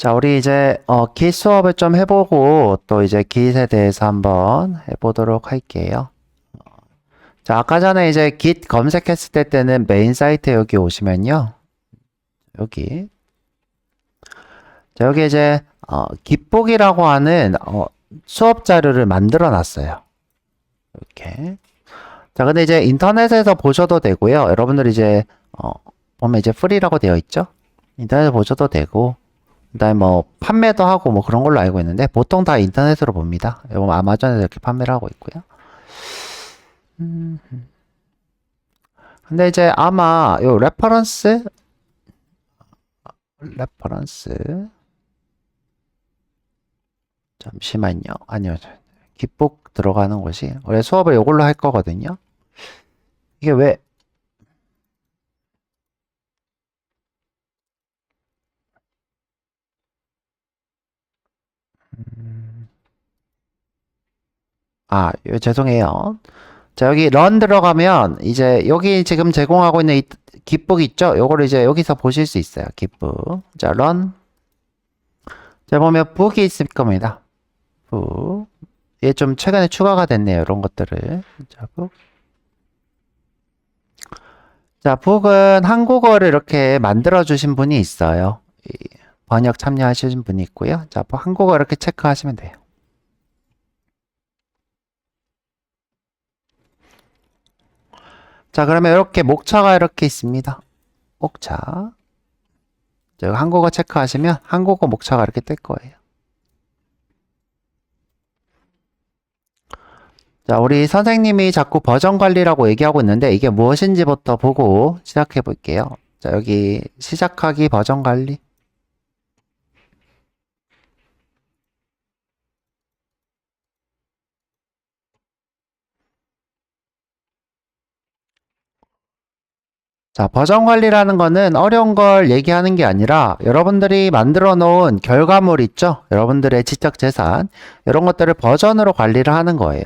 자, 우리 이제 Git 수업을 좀 해보고 또 이제 Git에 대해서 한번 해보도록 할게요. 자, 아까 전에 이제 Git 검색했을 때는 메인 사이트 여기 오시면요. 여기. 자, 여기 이제 깃북이라고 하는 수업 자료를 만들어 놨어요. 이렇게. 자, 근데 이제 인터넷에서 보셔도 되고요. 여러분들 이제 보면 이제 프리라고 되어 있죠? 인터넷에서 보셔도 되고, 그다음에 뭐 판매도 하고 뭐 그런 걸로 알고 있는데 보통 다 인터넷으로 봅니다. 여러분 아마존에서 이렇게 판매를 하고 있고요. 근데 이제 아마 요 레퍼런스 잠시만요. 아니요. 깃북 들어가는 곳이 원래 수업을 이걸로 할 거거든요. 이게 왜 죄송해요. 자, 여기 런 들어가면 이제 여기 지금 제공하고 있는 이 깃북 있죠? 요거를 이제 여기서 보실 수 있어요. 깃북. 자, 런. 자, 보면 북이 있을 겁니다. 북. 얘 좀 최근에 추가가 됐네요. 이런 것들을. 자, 북. 자, 북은 한국어를 이렇게 만들어 주신 분이 있어요. 번역 참여하신 분이 있고요. 자, 한국어 이렇게 체크하시면 돼요. 자, 그러면 이렇게 목차가 이렇게 있습니다. 목차. 자, 한국어 체크하시면 한국어 목차가 이렇게 뜰 거예요. 자, 우리 선생님이 자꾸 버전 관리라고 얘기하고 있는데 이게 무엇인지부터 보고 시작해 볼게요. 자, 여기 시작하기 버전 관리. 자, 버전 관리라는 거는 어려운 걸 얘기하는 게 아니라 여러분들이 만들어 놓은 결과물 있죠? 여러분들의 지적 재산. 이런 것들을 버전으로 관리를 하는 거예요.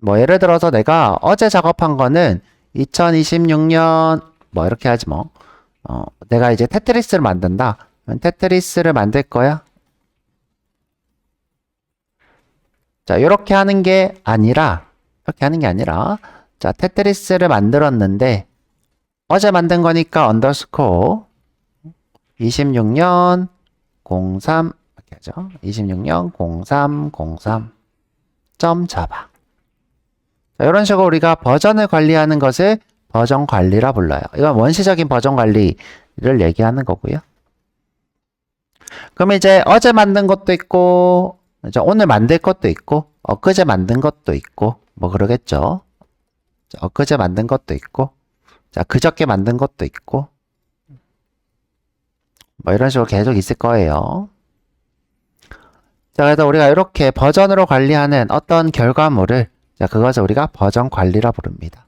뭐 예를 들어서 내가 어제 작업한 거는 2026년 뭐 이렇게 하지 뭐. 내가 이제 테트리스를 만든다. 테트리스를 만들 거야. 자, 이렇게 하는 게 아니라 자, 테트리스를 만들었는데 어제 만든 거니까 언더스코어 26년 03 이렇게 하죠. 26년 0303 점 잡아. 자, 이런 식으로 우리가 버전을 관리하는 것을 버전 관리라 불러요. 이건 원시적인 버전 관리를 얘기하는 거고요. 그럼 이제 어제 만든 것도 있고 오늘 만들 것도 있고 엊그제 만든 것도 있고 뭐 그러겠죠. 자, 엊그제 만든 것도 있고 자, 그저께 만든 것도 있고 뭐 이런 식으로 계속 있을 거예요. 자, 그래서 우리가 이렇게 버전으로 관리하는 어떤 결과물을 자, 그것을 우리가 버전 관리라 부릅니다.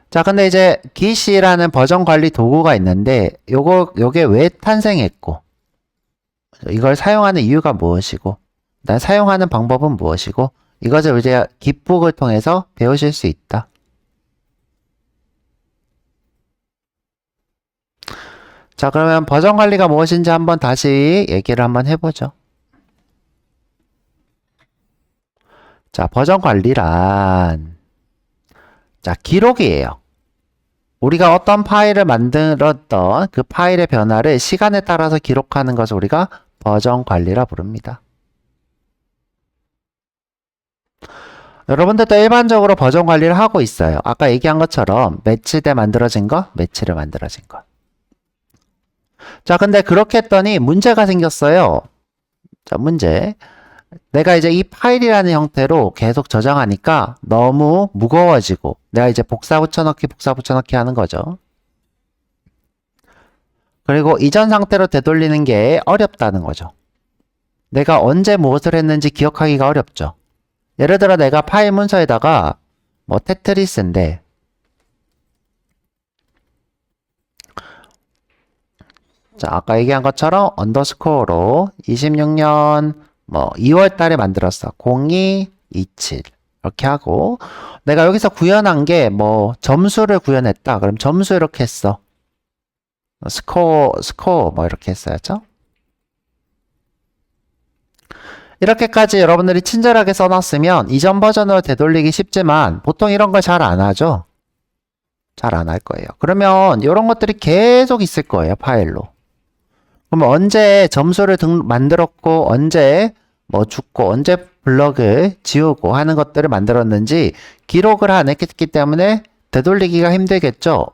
자, 근데 이제 Git이라는 버전 관리 도구가 있는데 요게 왜 탄생했고 이걸 사용하는 이유가 무엇이고 난 사용하는 방법은 무엇이고 이것을 이제 깃북을 통해서 배우실 수 있다. 자, 그러면 버전 관리가 무엇인지 한번 다시 얘기를 한번 해보죠. 자, 버전 관리란 자, 기록이에요. 우리가 어떤 파일을 만들었던 그 파일의 변화를 시간에 따라서 기록하는 것을 우리가 버전 관리라 부릅니다. 여러분들도 일반적으로 버전 관리를 하고 있어요. 아까 얘기한 것처럼 매치돼 만들어진 거, 매치를 만들어진 거. 자, 근데 그렇게 했더니 문제가 생겼어요. 자, 문제. 내가 이제 이 파일이라는 형태로 계속 저장하니까 너무 무거워지고 내가 이제 복사 붙여넣기 하는 거죠. 그리고 이전 상태로 되돌리는 게 어렵다는 거죠. 내가 언제 무엇을 했는지 기억하기가 어렵죠. 예를 들어 내가 파일 문서에다가 뭐 테트리스인데 자, 아까 얘기한 것처럼 언더스코어로 26년 뭐 2월 달에 만들었어. 0227 이렇게 하고 내가 여기서 구현한 게 뭐 점수를 구현했다. 그럼 점수 이렇게 했어. 스코어 뭐 이렇게 했어야죠. 이렇게까지 여러분들이 친절하게 써놨으면 이전 버전으로 되돌리기 쉽지만 보통 이런 걸 잘 안 하죠. 잘 안 할 거예요. 그러면 이런 것들이 계속 있을 거예요, 파일로. 그럼 언제 점수를 만들었고, 언제 뭐 죽고, 언제 블럭을 지우고 하는 것들을 만들었는지 기록을 안 했기 때문에 되돌리기가 힘들겠죠?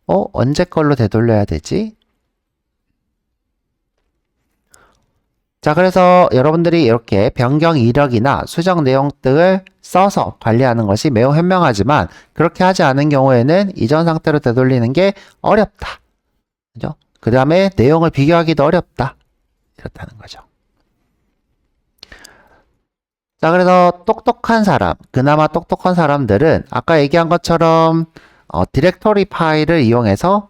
언제 걸로 되돌려야 되지? 자, 그래서 여러분들이 이렇게 변경 이력이나 수정 내용 등을 써서 관리하는 것이 매우 현명하지만 그렇게 하지 않은 경우에는 이전 상태로 되돌리는 게 어렵다. 그죠? 그 다음에 내용을 비교하기도 어렵다. 이렇다는 거죠. 자, 그래서 똑똑한 사람, 그나마 똑똑한 사람들은 아까 얘기한 것처럼 디렉토리 파일을 이용해서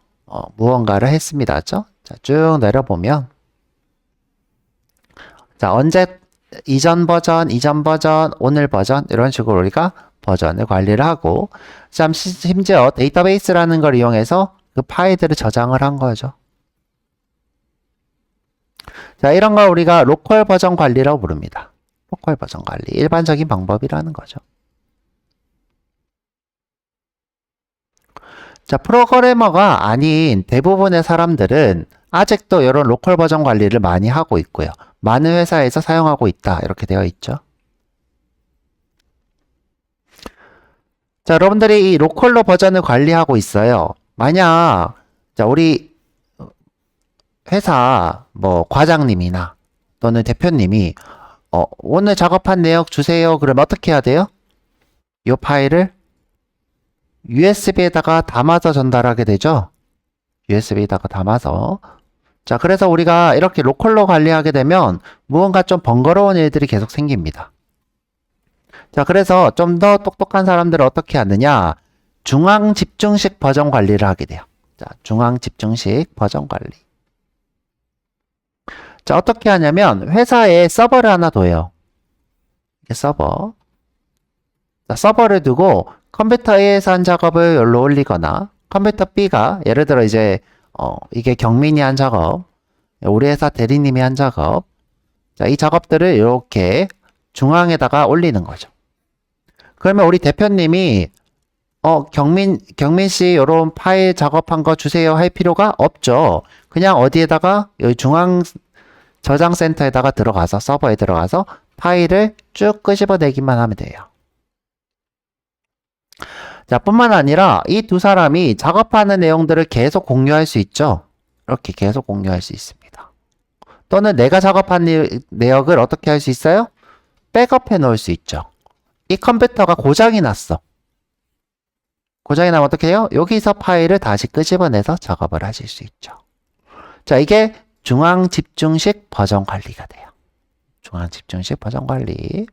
무언가를 했습니다. 그죠? 자, 쭉 내려보면 자, 언제 이전 버전, 오늘 버전 이런 식으로 우리가 버전을 관리를 하고 참 심지어 데이터베이스라는 걸 이용해서 그 파일들을 저장을 한 거죠. 자, 이런 걸 우리가 로컬 버전 관리라고 부릅니다. 로컬 버전 관리, 일반적인 방법이라는 거죠. 자, 프로그래머가 아닌 대부분의 사람들은 아직도 이런 로컬 버전 관리를 많이 하고 있고요. 많은 회사에서 사용하고 있다. 이렇게 되어 있죠. 자, 여러분들이 이 로컬로 버전을 관리하고 있어요. 만약, 자, 우리 회사 뭐 과장님이나 또는 대표님이 오늘 작업한 내역 주세요. 그러면 어떻게 해야 돼요? 이 파일을 USB에다가 담아서 전달하게 되죠. USB에다가 담아서. 자, 그래서 우리가 이렇게 로컬로 관리하게 되면 무언가 좀 번거로운 일들이 계속 생깁니다. 자, 그래서 좀 더 똑똑한 사람들은 어떻게 하느냐? 중앙 집중식 버전 관리를 하게 돼요. 자, 중앙 집중식 버전 관리. 자, 어떻게 하냐면 회사에 서버를 하나 둬요. 서버. 자, 서버를 두고 컴퓨터 A에서 한 작업을 여기로 올리거나 컴퓨터 B가 예를 들어 이제 이게 경민이 한 작업, 우리 회사 대리님이 한 작업. 자, 이 작업들을 이렇게 중앙에다가 올리는 거죠. 그러면 우리 대표님이 경민 씨 이런 파일 작업한 거 주세요 할 필요가 없죠. 그냥 어디에다가 여기 중앙 저장 센터에다가 들어가서 서버에 들어가서 파일을 쭉 끄집어내기만 하면 돼요. 자, 뿐만 아니라 이 두 사람이 작업하는 내용들을 계속 공유할 수 있죠. 이렇게 계속 공유할 수 있습니다. 또는 내가 작업한 내역을 어떻게 할 수 있어요? 백업해 놓을 수 있죠. 이 컴퓨터가 고장이 났어. 고장이 나면 어떻게 해요? 여기서 파일을 다시 끄집어내서 작업을 하실 수 있죠. 자, 이게 중앙 집중식 버전 관리가 돼요. 중앙 집중식 버전 관리.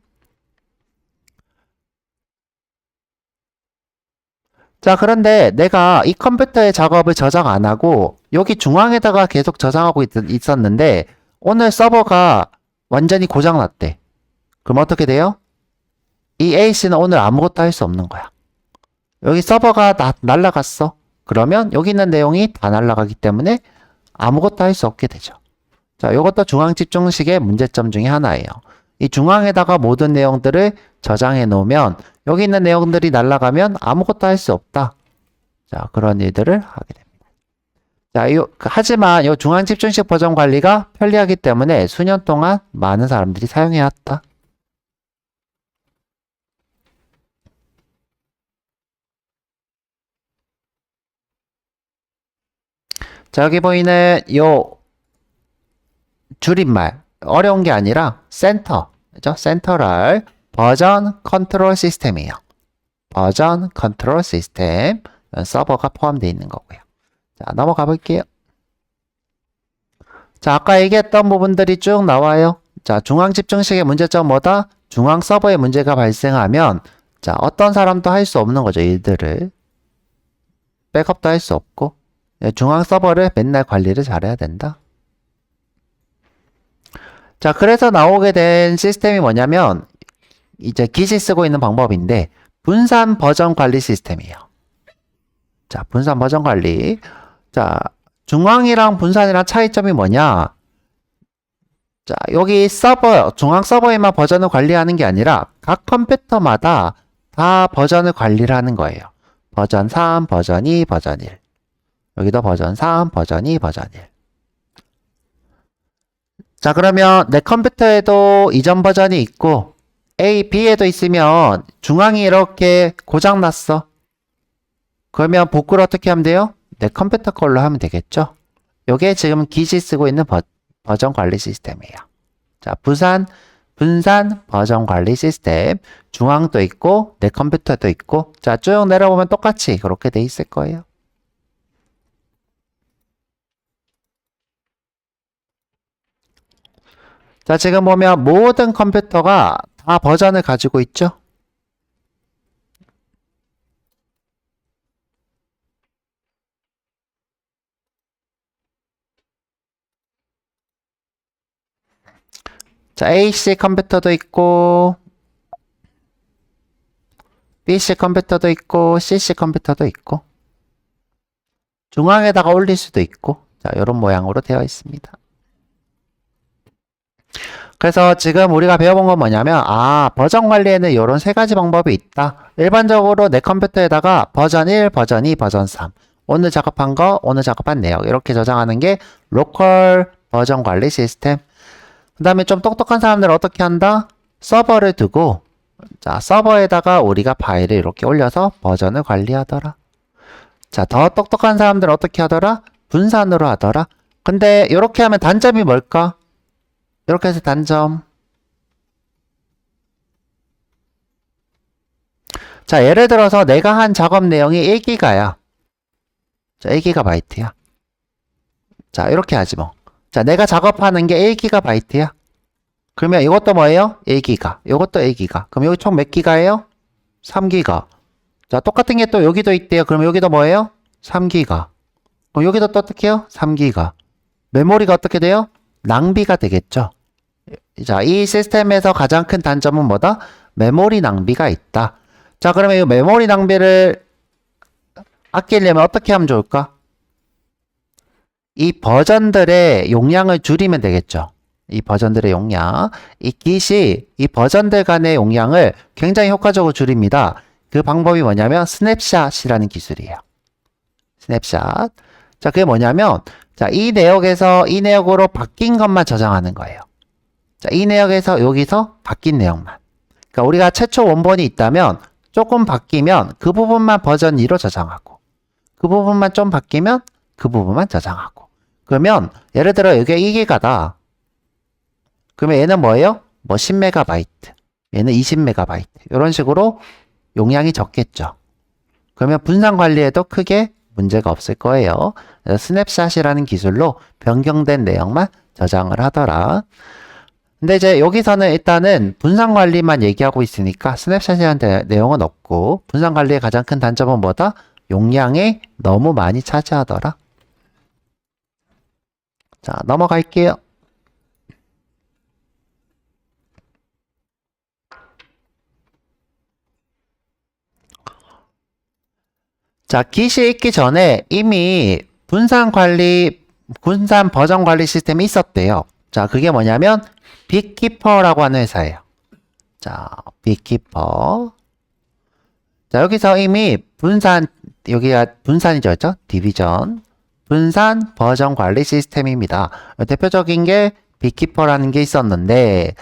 자, 그런데 내가 이 컴퓨터의 작업을 저장 안 하고 여기 중앙에다가 계속 저장하고 있었는데 오늘 서버가 완전히 고장 났대. 그럼 어떻게 돼요? 이 A씨는 오늘 아무것도 할 수 없는 거야. 여기 서버가 날라갔어. 그러면 여기 있는 내용이 다 날라가기 때문에 아무것도 할 수 없게 되죠. 자, 이것도 중앙 집중식의 문제점 중에 하나예요. 이 중앙에다가 모든 내용들을 저장해 놓으면 여기 있는 내용들이 날아가면 아무것도 할 수 없다. 자, 그런 일들을 하게 됩니다. 자, 하지만 이 중앙 집중식 버전 관리가 편리하기 때문에 수년 동안 많은 사람들이 사용해 왔다. 자, 여기 보이는 요 줄임말 어려운 게 아니라 센터, 그죠? 센터럴 버전 컨트롤 시스템이에요. 버전 컨트롤 시스템 서버가 포함되어 있는 거고요. 자, 넘어가 볼게요. 자, 아까 얘기했던 부분들이 쭉 나와요. 자, 중앙 집중식의 문제점 뭐다? 중앙 서버에 문제가 발생하면 자, 어떤 사람도 할 수 없는 거죠. 일들을 백업도 할 수 없고 중앙 서버를 맨날 관리를 잘해야 된다. 자, 그래서 나오게 된 시스템이 뭐냐면 이제 기시 쓰고 있는 방법인데 분산 버전 관리 시스템이에요. 자, 분산 버전 관리. 자, 중앙이랑 분산이랑 차이점이 뭐냐? 자, 여기 서버, 중앙 서버에만 버전을 관리하는 게 아니라 각 컴퓨터마다 다 버전을 관리를 하는 거예요. 버전 3, 버전 2, 버전 1. 여기도 버전 3, 버전 2, 버전 1. 자, 그러면 내 컴퓨터에도 이전 버전이 있고 A, B에도 있으면 중앙이 이렇게 고장났어. 그러면 복구를 어떻게 하면 돼요? 내 컴퓨터 걸로 하면 되겠죠? 요게 지금 기시 쓰고 있는 버전 관리 시스템이에요. 자, 분산 버전 관리 시스템. 중앙도 있고, 내 컴퓨터도 있고, 자, 쭉 내려보면 똑같이 그렇게 돼 있을 거예요. 자, 지금 보면 모든 컴퓨터가 다 버전을 가지고 있죠? 자, AC 컴퓨터도 있고, PC 컴퓨터도 있고, CC 컴퓨터도 있고, 중앙에다가 올릴 수도 있고, 자, 이런 모양으로 되어 있습니다. 그래서 지금 우리가 배워본 건 뭐냐면, 버전 관리에는 이런 세 가지 방법이 있다. 일반적으로 내 컴퓨터에다가 버전 1, 버전 2, 버전 3. 오늘 작업한 거, 오늘 작업한 내용. 이렇게 저장하는 게 로컬 버전 관리 시스템. 그 다음에 좀 똑똑한 사람들은 어떻게 한다? 서버를 두고, 자, 서버에다가 우리가 파일을 이렇게 올려서 버전을 관리하더라. 자, 더 똑똑한 사람들은 어떻게 하더라? 분산으로 하더라. 근데 이렇게 하면 단점이 뭘까? 이렇게 해서 단점. 자, 예를 들어서 내가 한 작업 내용이 1기가야. 자, 1기가바이트야. 자, 이렇게 하지 뭐. 자, 내가 작업하는 게 1기가바이트야. 그러면 이것도 뭐예요? 1기가. 이것도 1기가. 그럼 여기 총 몇 기가예요? 3기가. 자, 똑같은 게 또 여기도 있대요. 그럼 여기도 뭐예요? 3기가. 그럼 여기도 또 어떻게 해요? 3기가. 메모리가 어떻게 돼요? 낭비가 되겠죠. 자, 이 시스템에서 가장 큰 단점은 뭐다? 메모리 낭비가 있다. 자, 그러면 이 메모리 낭비를 아끼려면 어떻게 하면 좋을까? 이 버전들의 용량을 줄이면 되겠죠. 이 버전들의 용량. 이 깃이 이 버전들 간의 용량을 굉장히 효과적으로 줄입니다. 그 방법이 뭐냐면 스냅샷이라는 기술이에요. 스냅샷. 자, 그게 뭐냐면, 자, 이 내역에서 이 내역으로 바뀐 것만 저장하는 거예요. 자, 이 내역에서 여기서 바뀐 내용만. 그러니까 우리가 최초 원본이 있다면 조금 바뀌면 그 부분만 버전 2로 저장하고 그 부분만 좀 바뀌면 그 부분만 저장하고. 그러면 예를 들어 여기가 2기가다. 그러면 얘는 뭐예요? 뭐 10MB. 얘는 20MB. 이런 식으로 용량이 적겠죠. 그러면 분산 관리에도 크게 문제가 없을 거예요. 스냅샷이라는 기술로 변경된 내용만 저장을 하더라. 근데 이제 여기서는 일단은 분산 관리만 얘기하고 있으니까 스냅샷이라는 내용은 없고, 분산 관리의 가장 큰 단점은 뭐다? 용량이 너무 많이 차지하더라. 자, 넘어갈게요. 자, 깃이 있기 전에 이미 분산 버전 관리 시스템이 있었대요. 자, 그게 뭐냐면 빅키퍼라고 하는 회사예요. 자, 빅키퍼. 자, 여기서 이미 여기가 분산이죠, 그렇죠? 디비전. 분산 버전 관리 시스템입니다. 대표적인 게 빅키퍼라는 게 있었는데,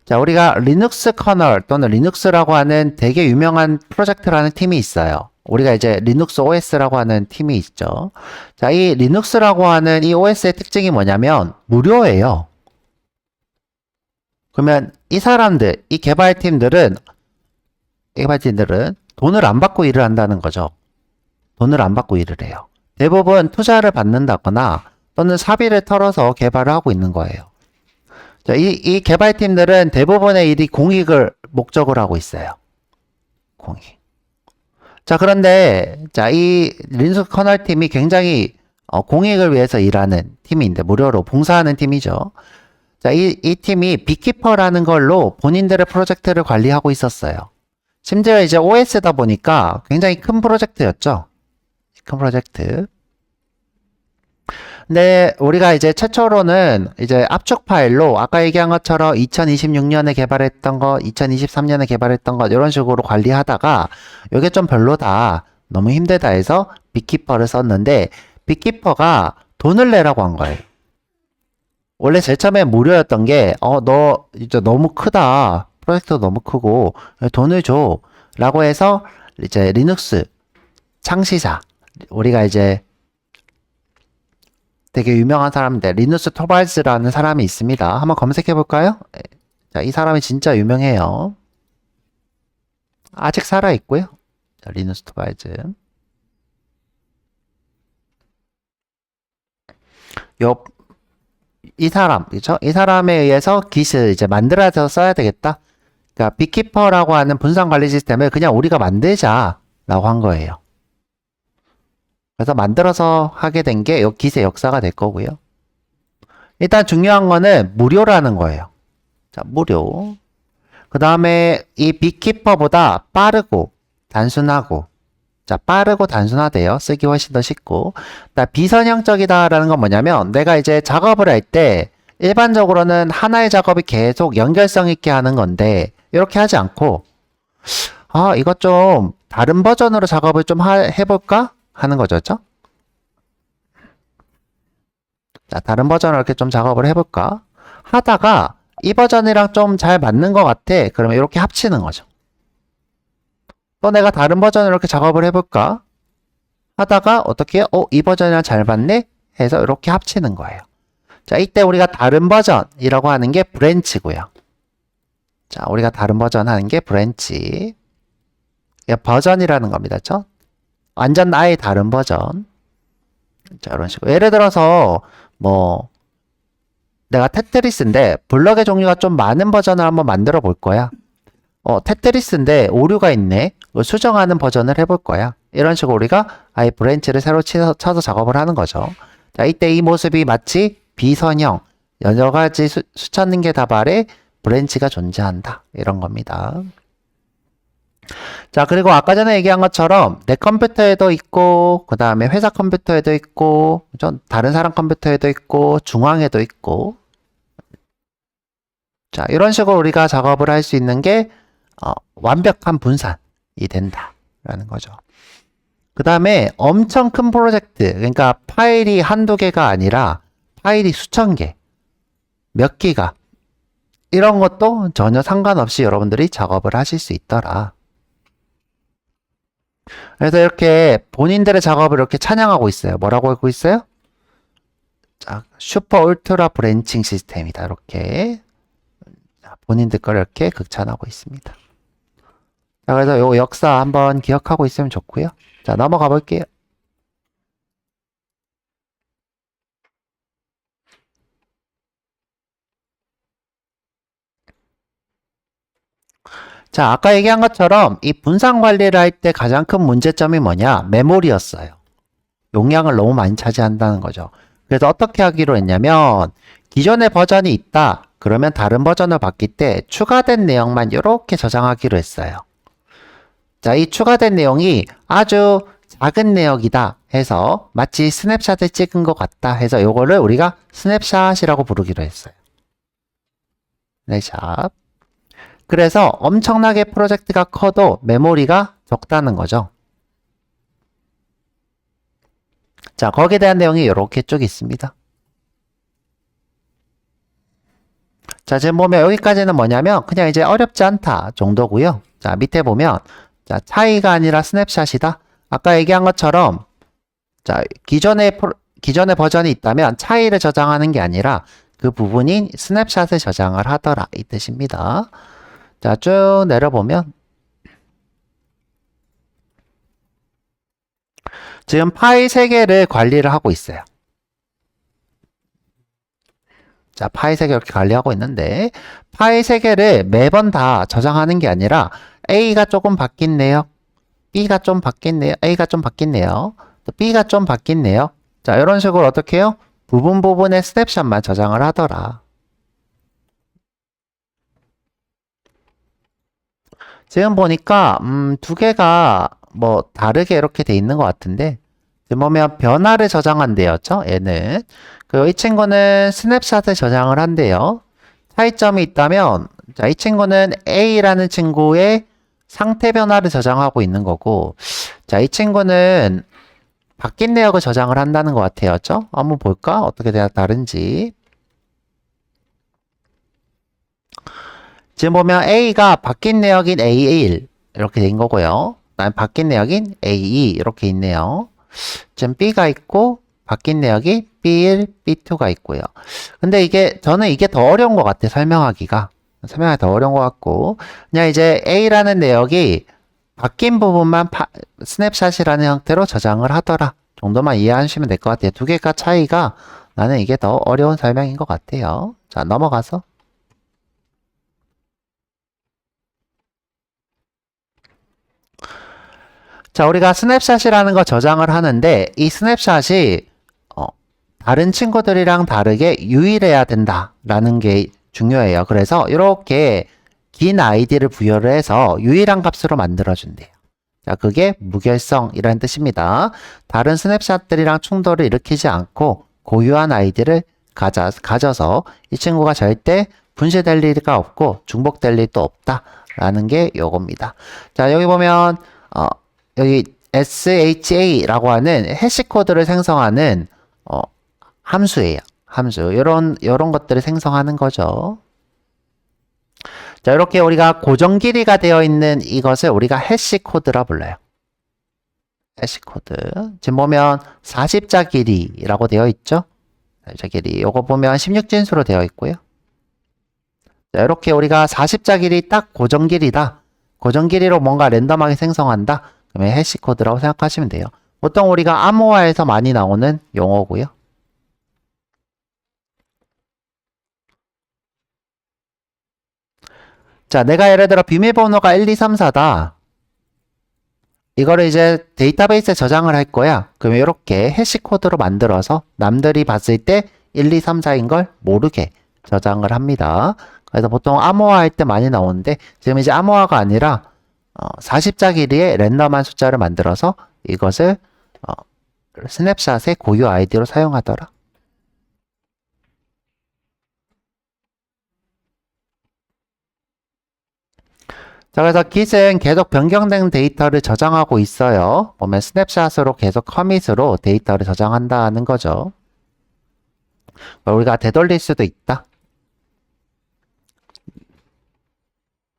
자, 우리가 리눅스 커널 또는 리눅스라고 하는 되게 유명한 프로젝트라는 팀이 있어요. 우리가 이제 리눅스 OS라고 하는 팀이 있죠. 자, 이 리눅스라고 하는 이 OS의 특징이 뭐냐면 무료예요. 그러면 이 개발팀들은 돈을 안 받고 일을 한다는 거죠. 돈을 안 받고 일을 해요. 대부분 투자를 받는다거나 또는 사비를 털어서 개발을 하고 있는 거예요. 자, 이 개발팀들은 대부분의 일이 공익을 목적으로 하고 있어요. 공익. 자, 그런데, 자, 이 리눅스 커널 팀이 굉장히 공익을 위해서 일하는 팀인데, 무료로 봉사하는 팀이죠. 자, 이 팀이 빅키퍼라는 걸로 본인들의 프로젝트를 관리하고 있었어요. 심지어 이제 OS다 보니까 굉장히 큰 프로젝트였죠. 큰 프로젝트. 근데 우리가 이제 최초로는 이제 압축 파일로 아까 얘기한 것처럼 2026년에 개발했던 거, 2023년에 개발했던 거 이런 식으로 관리하다가 이게 좀 별로다. 너무 힘들다 해서 빅키퍼를 썼는데 빅키퍼가 돈을 내라고 한 거예요. 원래 제일 처음에 무료였던 게, 너 이제 너무 크다. 프로젝트 너무 크고 돈을 줘. 라고 해서 이제 리눅스 창시자. 우리가 이제 되게 유명한 사람인데 리누스 토발즈라는 사람이 있습니다. 한번 검색해 볼까요? 자, 이 사람이 진짜 유명해요. 아직 살아 있고요. 자, 리누스 토발즈. 요, 이 사람, 그죠? 이 사람에 의해서 깃을 이제 만들어서 써야 되겠다. 그러니까 빅키퍼라고 하는 분산 관리 시스템을 그냥 우리가 만들자라고 한 거예요. 그래서 만들어서 하게 된 게 요 깃의 역사가 될 거고요. 일단 중요한 거는 무료라는 거예요. 자, 무료. 그 다음에 이 빅키퍼보다 빠르고 단순하고, 자, 빠르고 단순하대요. 쓰기 훨씬 더 쉽고. 비선형적이다라는 건 뭐냐면 내가 이제 작업을 할 때 일반적으로는 하나의 작업이 계속 연결성 있게 하는 건데 이렇게 하지 않고 이것 좀 다른 버전으로 작업을 좀 해볼까? 하는 거죠. 그렇죠? 자, 다른 버전으로 이렇게 좀 작업을 해볼까? 하다가 이 버전이랑 좀 잘 맞는 것 같아. 그러면 이렇게 합치는 거죠. 또 내가 다른 버전으로 이렇게 작업을 해볼까? 하다가 어떻게 해요? 이 버전이랑 잘 맞네? 해서 이렇게 합치는 거예요. 자, 이때 우리가 다른 버전이라고 하는 게 브랜치고요. 자, 우리가 다른 버전 하는 게 브랜치. 버전이라는 겁니다. 그렇죠? 완전 아예 다른 버전. 자, 이런 식으로. 예를 들어서 뭐 내가 테트리스인데 블럭의 종류가 좀 많은 버전을 한번 만들어 볼 거야. 테트리스인데 오류가 있네. 수정하는 버전을 해볼 거야. 이런 식으로 우리가 아예 브랜치를 새로 쳐서 작업을 하는 거죠. 자, 이때 이 모습이 마치 비선형, 여러 가지 수천 개 다발의 브랜치가 존재한다. 이런 겁니다. 자, 그리고 아까 전에 얘기한 것처럼 내 컴퓨터에도 있고, 그 다음에 회사 컴퓨터에도 있고, 다른 사람 컴퓨터에도 있고, 중앙에도 있고. 자, 이런 식으로 우리가 작업을 할 수 있는 게 완벽한 분산이 된다라는 거죠. 그 다음에 엄청 큰 프로젝트, 그러니까 파일이 한두 개가 아니라 파일이 수천 개, 몇 기가, 이런 것도 전혀 상관없이 여러분들이 작업을 하실 수 있더라. 그래서 이렇게 본인들의 작업을 이렇게 찬양하고 있어요. 뭐라고 하고 있어요? 자, 슈퍼 울트라 브랜칭 시스템이다. 이렇게 본인들 걸 이렇게 극찬하고 있습니다. 자, 그래서 요 역사 한번 기억하고 있으면 좋고요. 자, 넘어가 볼게요. 자, 아까 얘기한 것처럼 이 분산 관리를 할 때 가장 큰 문제점이 뭐냐? 메모리였어요. 용량을 너무 많이 차지한다는 거죠. 그래서 어떻게 하기로 했냐면 기존의 버전이 있다. 그러면 다른 버전을 바뀔 때 추가된 내용만 이렇게 저장하기로 했어요. 자, 이 추가된 내용이 아주 작은 내역이다 해서 마치 스냅샷을 찍은 것 같다 해서 이거를 우리가 스냅샷이라고 부르기로 했어요. 스냅샷. 그래서 엄청나게 프로젝트가 커도 메모리가 적다는 거죠. 자, 거기에 대한 내용이 이렇게 쭉 있습니다. 자, 지금 보면 여기까지는 뭐냐면 그냥 이제 어렵지 않다 정도고요. 자, 밑에 보면 자, 차이가 아니라 스냅샷이다. 아까 얘기한 것처럼 자, 기존의 버전이 있다면 차이를 저장하는 게 아니라 그 부분인 스냅샷을 저장을 하더라 이 뜻입니다. 자, 쭉 내려보면 지금 파일 3개를 관리를 하고 있어요. 자, 파일 3개 이렇게 관리하고 있는데 파일 3개를 매번 다 저장하는 게 아니라 A가 조금 바뀌네요. B가 좀 바뀌네요. A가 좀 바뀌네요. 또 B가 좀 바뀌네요. 자, 이런 식으로 어떻게 해요? 부분의 스냅샷만 저장을 하더라. 지금 보니까 두 개가 뭐 다르게 이렇게 돼 있는 것 같은데 지금 보면 변화를 저장한대였죠? 얘는. 그리고 이 친구는 스냅샷을 저장을 한대요. 차이점이 있다면, 자, 이 친구는 A라는 친구의 상태 변화를 저장하고 있는 거고, 자, 이 친구는 바뀐 내역을 저장을 한다는 것 같아요죠? 한번 볼까? 어떻게 다른지. 지금 보면 A가 바뀐 내역인 A1 이렇게 된 거고요. 그다음 바뀐 내역인 A2 이렇게 있네요. 지금 B가 있고 바뀐 내역이 B1, B2가 있고요. 근데 저는 이게 더 어려운 것 같아요. 설명하기 더 어려운 것 같고 그냥 이제 A라는 내역이 바뀐 부분만 스냅샷이라는 형태로 저장을 하더라 정도만 이해하시면 될 것 같아요. 두 개가 차이가 나는 이게 더 어려운 설명인 것 같아요. 자, 넘어가서 자, 우리가 스냅샷이라는 거 저장을 하는데 이 스냅샷이 다른 친구들이랑 다르게 유일해야 된다라는 게 중요해요. 그래서 이렇게 긴 아이디를 부여를 해서 유일한 값으로 만들어준대요. 자, 그게 무결성이라는 뜻입니다. 다른 스냅샷들이랑 충돌을 일으키지 않고 고유한 아이디를 가져서 이 친구가 절대 분실될 리가 없고 중복될 일도 없다라는 게 요겁니다. 자, 여기 보면 여기 SHA라고 하는 해시코드를 생성하는 함수예요. 함수. 요런 것들을 생성하는 거죠. 자, 이렇게 우리가 고정 길이가 되어 있는 이것을 우리가 해시코드라 불러요. 해시코드. 지금 보면 40자 길이라고 되어 있죠? 40자 길이. 요거 보면 16진수로 되어 있고요. 자, 이렇게 우리가 40자 길이 딱 고정 길이다. 고정 길이로 뭔가 랜덤하게 생성한다. 그러면 해시코드라고 생각하시면 돼요. 보통 우리가 암호화에서 많이 나오는 용어고요. 자, 내가 예를 들어 비밀번호가 1, 2, 3, 4다. 이거를 이제 데이터베이스에 저장을 할 거야. 그러면 이렇게 해시코드로 만들어서 남들이 봤을 때 1, 2, 3, 4인 걸 모르게 저장을 합니다. 그래서 보통 암호화 할 때 많이 나오는데 지금 이제 암호화가 아니라 40자 길이의 랜덤한 숫자를 만들어서 이것을 스냅샷의 고유 아이디로 사용하더라. 자, 그래서 Git은 계속 변경된 데이터를 저장하고 있어요. 보면 스냅샷으로 계속 커밋으로 데이터를 저장한다는 거죠. 우리가 되돌릴 수도 있다.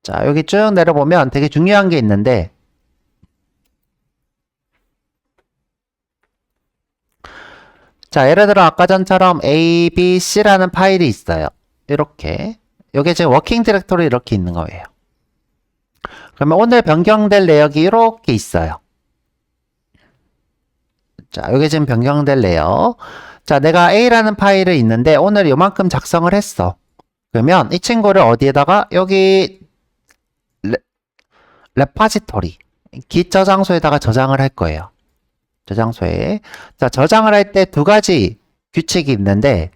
자, 여기 쭉 내려보면 되게 중요한 게 있는데 자, 예를 들어 아까 전처럼 A, B, C라는 파일이 있어요. 이렇게. 이게 지금 워킹 디렉토리 이렇게 있는 거예요. 그러면 오늘 변경될 내역이 이렇게 있어요. 자, 여기 지금 변경될 내역. 자, 내가 A라는 파일을 있는데 오늘 요만큼 작성을 했어. 그러면 이 친구를 어디에다가 여기 레파지토리 git 저장소에다가 저장을 할 거예요. 저장소에. 자, 저장을 할 때 두 가지 규칙이 있는데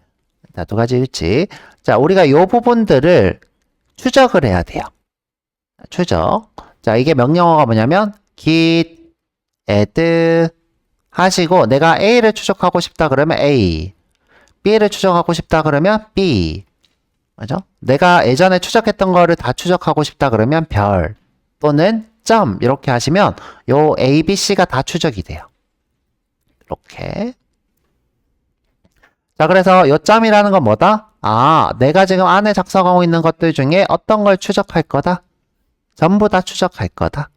자, 두 가지 규칙. 자, 우리가 요 부분들을 추적을 해야 돼요. 추적. 자, 이게 명령어가 뭐냐면 git add 하시고 내가 A를 추적하고 싶다 그러면 A, B를 추적하고 싶다 그러면 B. 맞죠? 내가 예전에 추적했던 거를 다 추적하고 싶다 그러면 별 또는 점 이렇게 하시면 요 A, B, C가 다 추적이 돼요. 이렇게. 자, 그래서 요 점이라는 건 뭐다? 아, 내가 지금 안에 작성하고 있는 것들 중에 어떤 걸 추적할 거다? 전부 다 추적할 거다.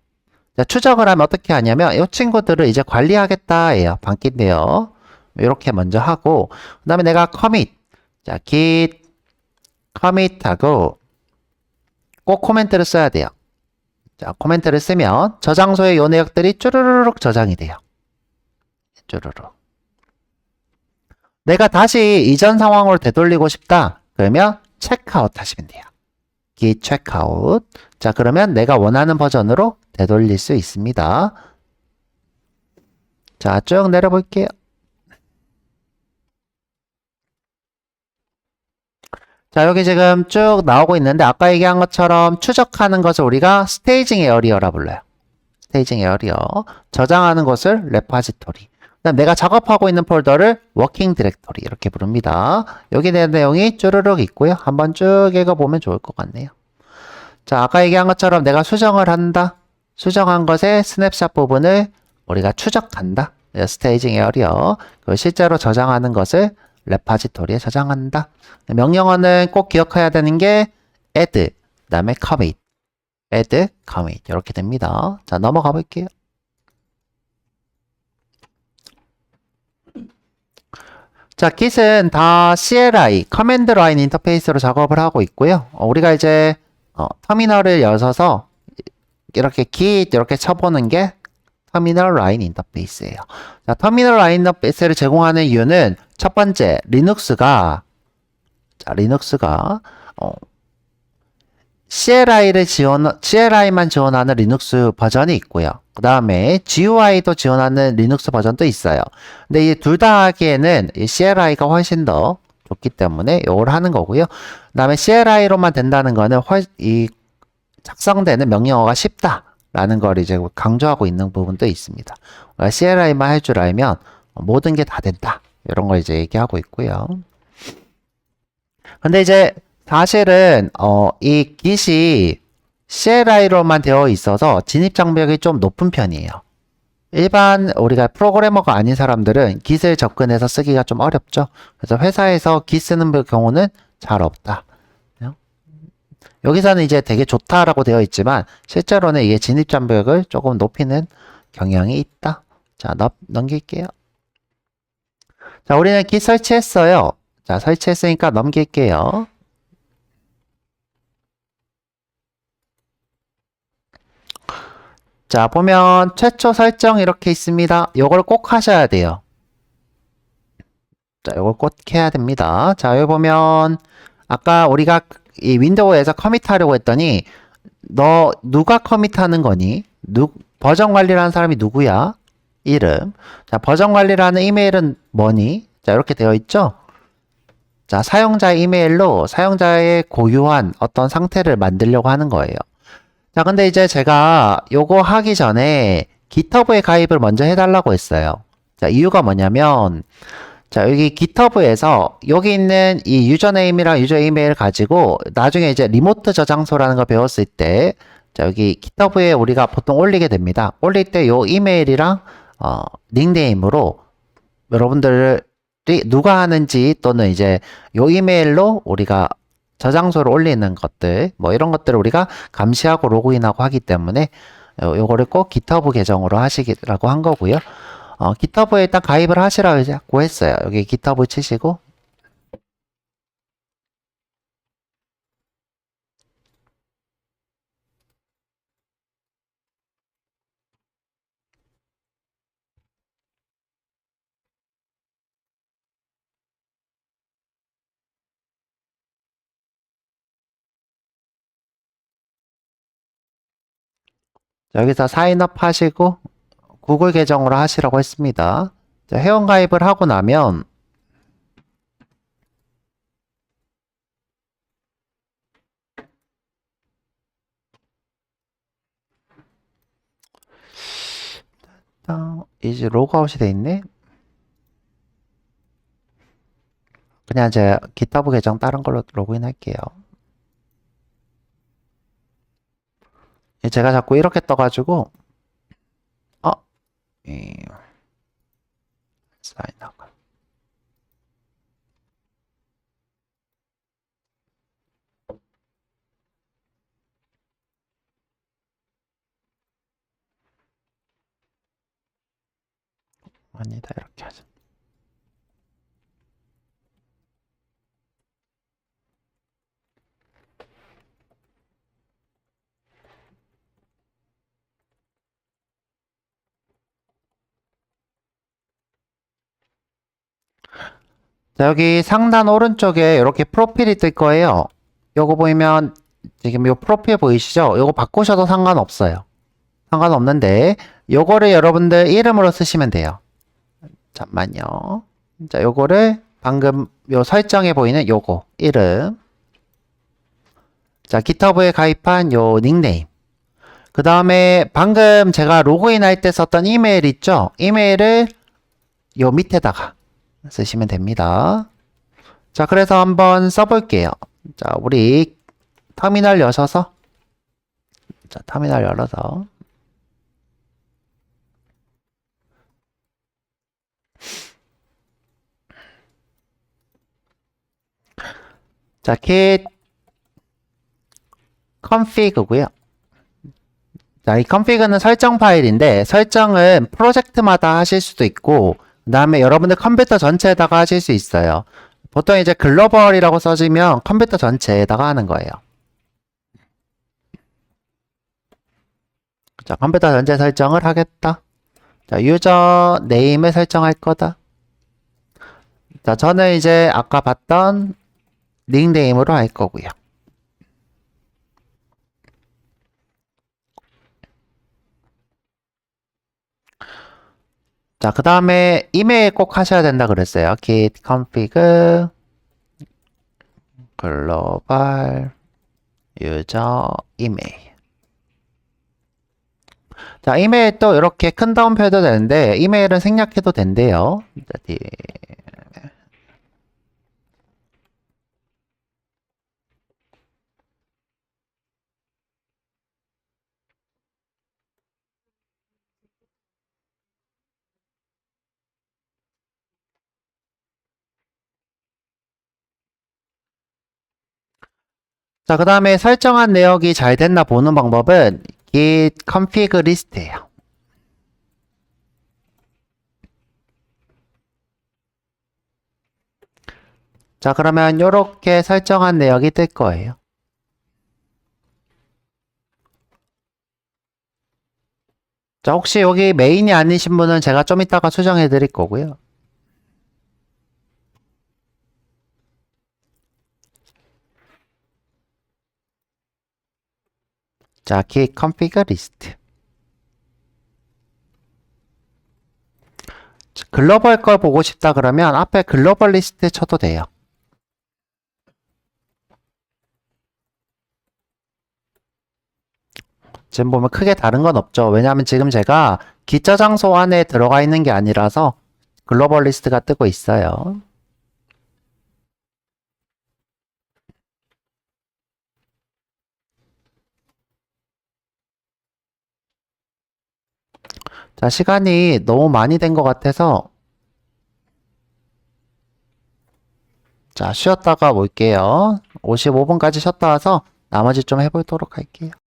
자, 추적을 하면 어떻게 하냐면 이 친구들을 이제 관리하겠다예요. 바뀐대요. 이렇게 먼저 하고 그 다음에 내가 commit. 자, git commit하고 꼭 코멘트를 써야 돼요. 자, 코멘트를 쓰면 저장소에 요 내역들이 쭈르르륵 저장이 돼요. 쭈르륵. 내가 다시 이전 상황으로 되돌리고 싶다. 그러면 checkout 하시면 돼요. git checkout. 자, 그러면 내가 원하는 버전으로 되돌릴 수 있습니다. 자, 쭉 내려볼게요. 자, 여기 지금 쭉 나오고 있는데 아까 얘기한 것처럼 추적하는 것을 우리가 스테이징 에어리어라 불러요. 스테이징 에어리어. 저장하는 것을 레파지토리. 그다음 내가 작업하고 있는 폴더를 워킹 디렉토리 이렇게 부릅니다. 여기에 대한 내용이 쭈르륵 있고요. 한번 쭉 읽어보면 좋을 것 같네요. 자, 아까 얘기한 것처럼 내가 수정을 한다. 수정한 것의 스냅샷 부분을 우리가 추적한다. 스테이징 에어리어. 실제로 저장하는 것을 레파지토리에 저장한다. 명령어는 꼭 기억해야 되는 게 add, 그 다음에 commit, add, commit 이렇게 됩니다. 자, 넘어가 볼게요. 자, Git은 다 CLI, 커맨드 라인 인터페이스로 작업을 하고 있고요. 우리가 이제 터미널을 열어서 이렇게 Git 이렇게 쳐보는 게 터미널 라인 인터페이스예요. 자, 터미널 라인 인터페이스를 제공하는 이유는 첫 번째, 리눅스가 CLI만 지원하는 리눅스 버전이 있고요. 그 다음에 GUI도 지원하는 리눅스 버전도 있어요. 근데 이 둘 다 하기에는 이 CLI가 훨씬 더 좋기 때문에 이걸 하는 거고요. 그 다음에 CLI로만 된다는 거는 이 작성되는 명령어가 쉽다라는 걸 이제 강조하고 있는 부분도 있습니다. CLI만 할 줄 알면 모든 게 다 된다. 이런 걸 이제 얘기하고 있고요. 근데 이제 사실은 이 Git이 CLI로만 되어 있어서 진입 장벽이 좀 높은 편이에요. 일반 우리가 프로그래머가 아닌 사람들은 Git을 접근해서 쓰기가 좀 어렵죠. 그래서 회사에서 Git 쓰는 경우는 잘 없다. 여기서는 이제 되게 좋다라고 되어 있지만 실제로는 이게 진입 장벽을 조금 높이는 경향이 있다. 자, 넘길게요. 자, 우리는 Git 설치했어요. 자, 설치했으니까 넘길게요. 자, 보면 최초 설정 이렇게 있습니다. 요걸 꼭 하셔야 돼요. 자, 요걸 꼭 해야 됩니다. 자, 여기 보면 아까 우리가 이 윈도우에서 커밋하려고 했더니 너 누가 커밋하는 거니? 버전 관리라는 사람이 누구야? 이름. 자, 버전 관리라는 이메일은 뭐니? 자, 이렇게 되어 있죠? 자, 사용자의 이메일로 사용자의 고유한 어떤 상태를 만들려고 하는 거예요. 자, 근데 이제 제가 요거 하기 전에 GitHub에 가입을 먼저 해달라고 했어요. 자, 이유가 뭐냐면, 자, 여기 GitHub에서 여기 있는 이 유저네임이랑 유저 이메일 가지고 나중에 이제 리모트 저장소라는 걸 배웠을 때, 자, 여기 GitHub에 우리가 보통 올리게 됩니다. 올릴 때 요 이메일이랑, 닉네임으로 여러분들이 누가 하는지 또는 이제 요 이메일로 우리가 저장소를 올리는 것들, 뭐 이런 것들을 우리가 감시하고 로그인하고 하기 때문에 요거를 꼭 GitHub 계정으로 하시라고 한 거고요. GitHub에 일단 가입을 하시라고 했어요. 여기 GitHub 치시고 여기서 사인업 하시고 구글 계정으로 하시라고 했습니다. 자, 회원 가입을 하고 나면 이제 로그아웃이 돼 있네. 그냥 제 GitHub 계정 다른 걸로 로그인 할게요. 제가 자꾸 이렇게 떠가지고 사인업 아니다 이렇게 하죠. 자, 여기 상단 오른쪽에 이렇게 프로필이 뜰 거예요. 요거 보이면 지금 요 프로필 보이시죠? 요거 바꾸셔도 상관없어요. 상관없는데 요거를 여러분들 이름으로 쓰시면 돼요. 잠만요. 자, 요거를 방금 요 설정에 보이는 요거 이름. 자, GitHub에 가입한 요 닉네임. 그 다음에 방금 제가 로그인 할 때 썼던 이메일 있죠? 이메일을 요 밑에다가 쓰시면 됩니다. 자, 그래서 한번 써볼게요. 자, 우리 터미널 여셔서, 자, 터미널 열어서, 자, git config고요. 자, 이 config는 설정 파일인데, 설정은 프로젝트마다 하실 수도 있고, 그 다음에 여러분들 컴퓨터 전체에다가 하실 수 있어요. 보통 이제 글로벌이라고 써지면 컴퓨터 전체에다가 하는 거예요. 자, 컴퓨터 전체 설정을 하겠다. 자, 유저 네임을 설정할 거다. 자, 저는 이제 아까 봤던 닉네임으로 할 거고요. 자, 그 다음에 이메일 꼭 하셔야 된다 그랬어요. git config 글로벌 유저 이메일. 자, 이메일 또 이렇게 큰 따옴표 해도 되는데 이메일은 생략해도 된대요. 자, 그 다음에 설정한 내역이 잘 됐나 보는 방법은 git config list예요. 자, 그러면 이렇게 설정한 내역이 뜰 거예요. 자, 혹시 여기 메인이 아니신 분은 제가 좀 이따가 수정해 드릴 거고요. 자, git config list. 글로벌 걸 보고 싶다 그러면 앞에 글로벌 리스트 쳐도 돼요. 지금 보면 크게 다른 건 없죠. 왜냐하면 지금 제가 기저 장소 안에 들어가 있는 게 아니라서 글로벌 리스트가 뜨고 있어요. 자, 시간이 너무 많이 된 것 같아서 자, 쉬었다가 올게요. 55분까지 쉬었다 와서 나머지 좀 해보도록 할게요.